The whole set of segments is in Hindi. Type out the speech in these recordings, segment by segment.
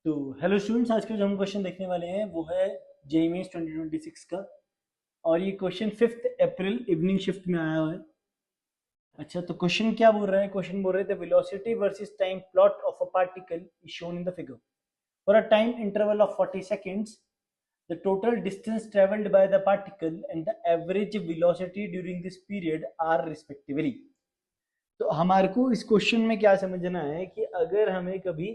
तो हेलो स्टूडेंट्स, आज का जो हम क्वेश्चन देखने वाले हैं वो है जेईई मेंस 2026 का। और ये क्वेश्चन 5 अप्रैल इवनिंग शिफ्ट में आया हुआ है। अच्छा, तो क्वेश्चन क्या बोल रहा है? क्वेश्चन बोल रहे थे velocity versus time plot of a particle is shown in the figure for a time interval of 40 seconds. The total distance traveled by the particle and the average velocity during this period are respectively. तो हमारे को इस क्वेश्चन में क्या समझना है कि अगर हमें कभी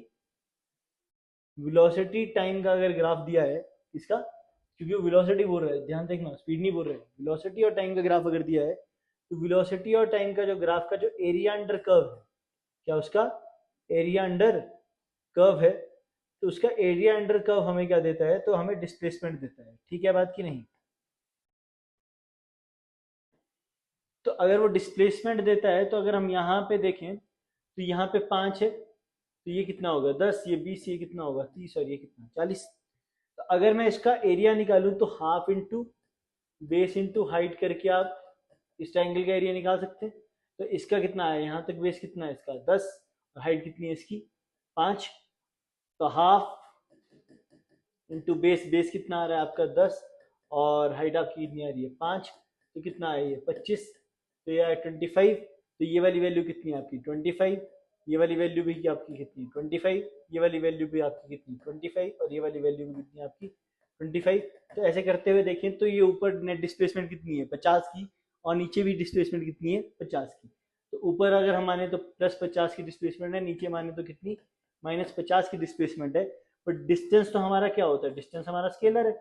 वेलोसिटी टाइम का अगर ग्राफ दिया है इसका, क्योंकि वो वेलोसिटी बोल रहा है, ध्यान देखना, स्पीड नहीं बोल रहे हैं, वेलोसिटी और टाइम का ग्राफ अगर दिया है तो वेलोसिटी और टाइम का जो ग्राफ का जो एरिया अंडर कर्व है, क्या उसका एरिया अंडर कर्व है, तो उसका एरिया अंडर कर्व हमें क्या देता है? तो हमें डिस्प्लेसमेंट देता है। ठीक है बात की नहीं? तो अगर वो डिस्प्लेसमेंट देता है तो अगर हम यहाँ पे देखें तो यहाँ पे 5 है, तो ये कितना होगा 10, ये 20, ये कितना होगा 30 और ये कितना 40। तो अगर मैं इसका एरिया निकालूं तो half into base into height करके आप इस ट्राइंगल का एरिया निकाल सकते हैं। तो इसका कितना है, यहाँ तक बेस कितना है इसका 10 और हाइट कितनी है इसकी 5। तो हाफ इंटू बेस, बेस कितना आ रहा है आपका 10 और हाइट आपकी कितनी आ रही है 5, तो कितना है ये 25, तो ये है 25। तो ये वाली वैल्यू कितनी है आपकी 25, ये वाली वैल्यू भी आपकी कितनी 25, ये वाली वैल्यू भी आपकी कितनी 25 और ये वाली वैल्यू भी कितनी आपकी 25। तो ऐसे करते हुए देखें तो ये ऊपर नेट डिस्प्लेसमेंट कितनी है 50 की और नीचे भी डिस्प्लेसमेंट कितनी है 50 की। तो ऊपर अगर हम माने तो +50 की डिस्प्लेसमेंट है, नीचे माने तो कितनी -50 की डिस्प्लेसमेंट है। बट डिस्टेंस तो हमारा क्या होता है, डिस्टेंस हमारा स्केलर है,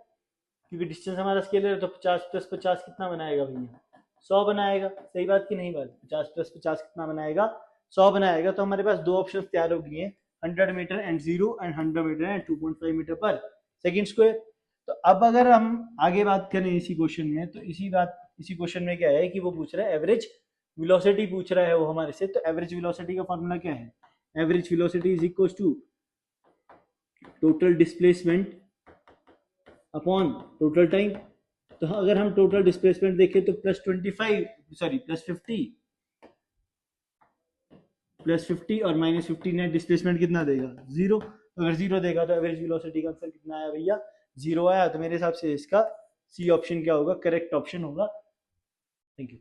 क्योंकि डिस्टेंस हमारा स्केलर है तो 50 + 50 कितना बनाएगा भैया 100 बनाएगा। सही बात की नहीं बात? 50 + 50 कितना बनाएगा 100 बनाएगा। तो हमारे पास दो ऑप्शन तैयार हो गए हैं, 100 metre and 0 and 100 metre and 2.5 metre per second square. तो अब अगर हम आगे बात करें इसी क्वेश्चन में, तो इसी क्वेश्चन में क्या है कि वो पूछ रहा है एवरेज वेलोसिटी पूछ रहा है वो हमारे से। तो एवरेज वेलोसिटी का फॉर्मूला क्या है? Average velocity is equal to total displacement upon total time. तो अगर हम टोटल डिस्प्लेसमेंट देखें तो +50 और -50 नेट डिस्प्लेसमेंट कितना देगा 0। अगर 0 देगा तो एवरेज वेलोसिटी का आंसर कितना आया भैया 0 आया। तो मेरे हिसाब से इसका सी ऑप्शन क्या होगा, करेक्ट ऑप्शन होगा। Thank you.